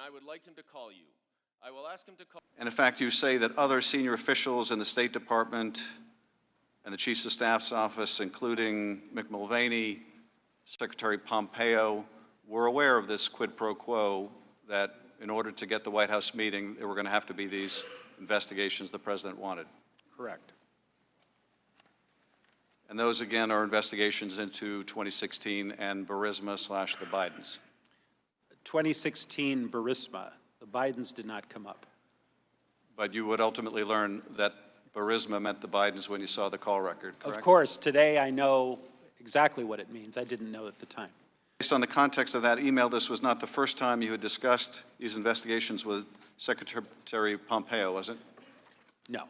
I would like him to call you. I will ask him to call. And in fact, you say that other senior officials in the State Department and the Chiefs of Staff's office, including Mick Mulvaney, Secretary Pompeo, were aware of this quid pro quo, that in order to get the White House meeting, there were going to have to be these investigations the President wanted. Correct. And those, again, are investigations into 2016 and Burisma / the Bidens. 2016 Burisma. The Bidens did not come up. But you would ultimately learn that Burisma meant the Bidens when you saw the call record, correct? Of course. Today I know exactly what it means. I didn't know at the time. Based on the context of that email, this was not the first time you had discussed these investigations with Secretary Pompeo, was it? No.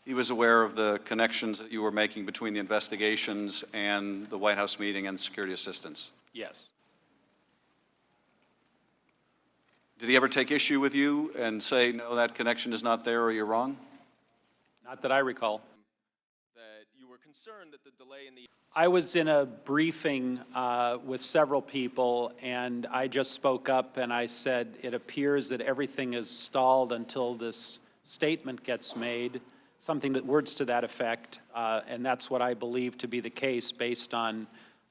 He was aware of the connections that you were making between the investigations and the White House meeting and security assistance? Yes. Did he ever take issue with you and say, no, that connection is not there or you're wrong? Not that I recall. That you were concerned that the delay in the... I was in a briefing with several people, and I just spoke up and I said, it appears that everything is stalled until this statement gets made, something that words to that effect, and that's what I believe to be the case based on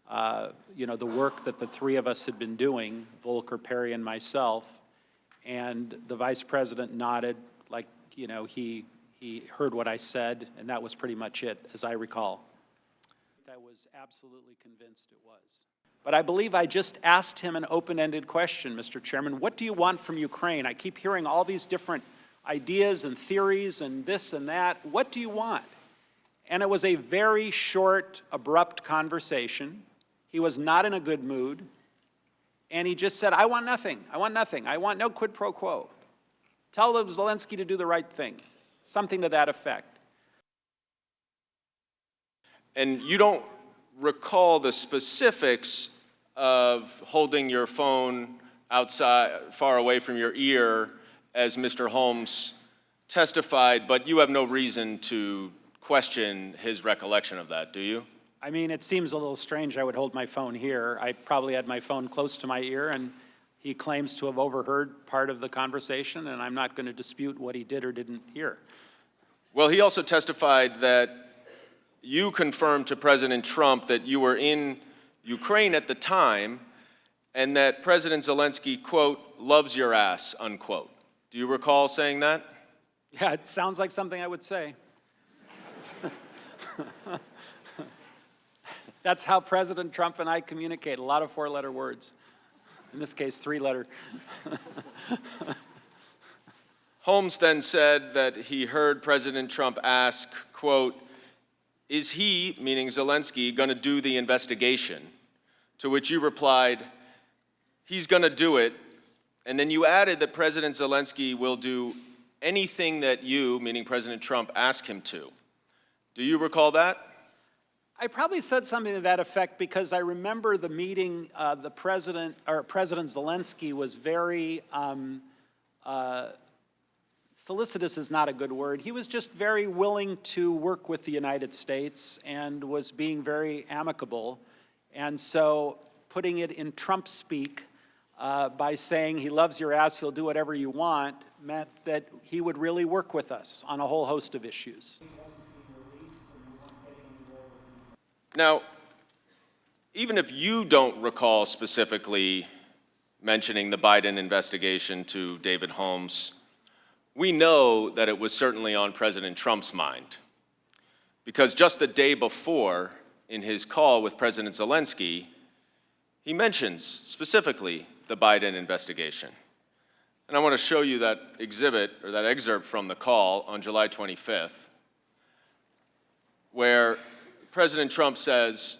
the work that the three of us had been doing, Volker, Perry, and myself. And the Vice President nodded like, he heard what I said, and that was pretty much it, as I recall. I was absolutely convinced it was. But I believe I just asked him an open-ended question, Mr. Chairman. What do you want from Ukraine? I keep hearing all these different ideas and theories and this and that. What do you want? And it was a very short, abrupt conversation. He was not in a good mood. And he just said, I want nothing. I want nothing. I want no quid pro quo. Tell Zelensky to do the right thing. Something to that effect. And you don't recall the specifics of holding your phone outside, far away from your ear, as Mr. Holmes testified, but you have no reason to question his recollection of that, do you? I mean, it seems a little strange I would hold my phone here. I probably had my phone close to my ear, and he claims to have overheard part of the conversation, and I'm not going to dispute what he did or didn't hear. Well, he also testified that you confirmed to President Trump that you were in Ukraine at the time and that President Zelensky, quote, loves your ass, unquote. Do you recall saying that? Yeah, it sounds like something I would say. That's how President Trump and I communicate, a lot of four-letter words. In this case, three-letter. Holmes then said that he heard President Trump ask, quote, is he, meaning Zelensky, going to do the investigation? To which you replied, he's going to do it. And then you added that President Zelensky will do anything that you, meaning President Trump, ask him to. Do you recall that? I probably said something to that effect because I remember the meeting, President Zelensky was very, solicitous is not a good word. He was just very willing to work with the United States and was being very amicable. And so putting it in Trump speak by saying he loves your ass, he'll do whatever you want, meant that he would really work with us on a whole host of issues. Now, even if you don't recall specifically mentioning the Biden investigation to David Holmes, we know that it was certainly on President Trump's mind. Because just the day before, in his call with President Zelensky, he mentions specifically the Biden investigation. And I want to show you that exhibit, or that excerpt from the call on July 25th, where President Trump says,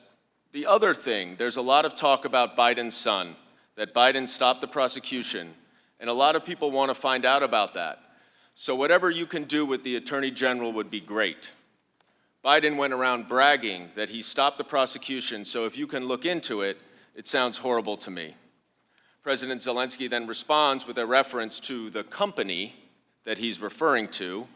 the other thing, there's a lot of talk about Biden's son, that Biden stopped the prosecution, and a lot of people want to find out about that. So whatever you can do with the Attorney General would be great. Biden went around bragging that he stopped the prosecution, so if you can look into it, it sounds horrible to me. President Zelensky then responds with a reference to the company that he's referring to,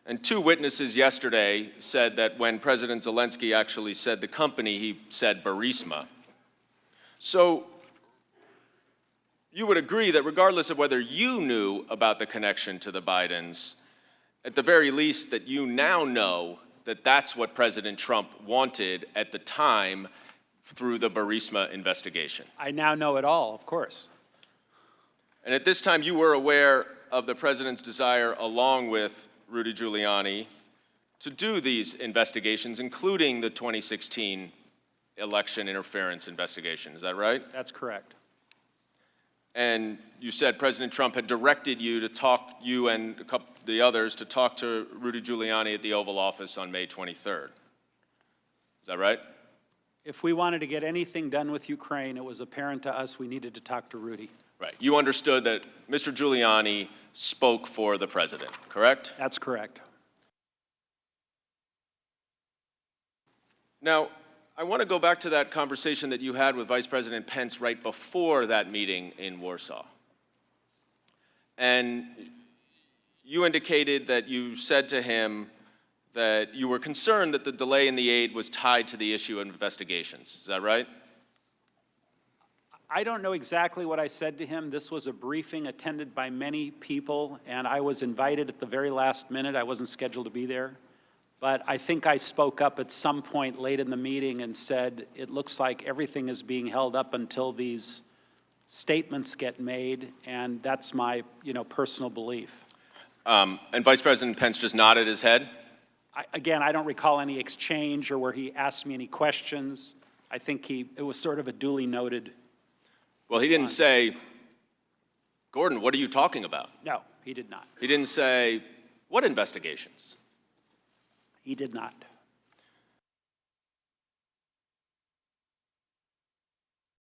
and two witnesses yesterday said that when President Zelensky actually said the company, he said Burisma. So you would agree that regardless of whether you knew about the connection to the Bidens, at the very least that you now know that that's what President Trump wanted at the time through the Burisma investigation. I now know it all, of course. And at this time, you were aware of the president's desire, along with Rudy Giuliani, to do these investigations, including the 2016 election interference investigation. Is that right? That's correct. And you said President Trump had directed you to talk, you and a couple the others, to talk to Rudy Giuliani at the Oval Office on May 23rd. Is that right? If we wanted to get anything done with Ukraine, it was apparent to us we needed to talk to Rudy. Right. You understood that Mr. Giuliani spoke for the president, correct? That's correct. Now, I want to go back to that conversation that you had with Vice President Pence right before that meeting in Warsaw. And you indicated that you said to him that you were concerned that the delay in the aid was tied to the issue of investigations. Is that right? I don't know exactly what I said to him. This was a briefing attended by many people, and I was invited at the very last minute. I wasn't scheduled to be there. But I think I spoke up at some point late in the meeting and said, it looks like everything is being held up until these statements get made, and that's my, personal belief. And Vice President Pence just nodded his head? Again, I don't recall any exchange or where he asked me any questions. I think it was sort of a duly noted. Well, he didn't say, Gordon, what are you talking about? No, he did not. He didn't say, what investigations? He did not.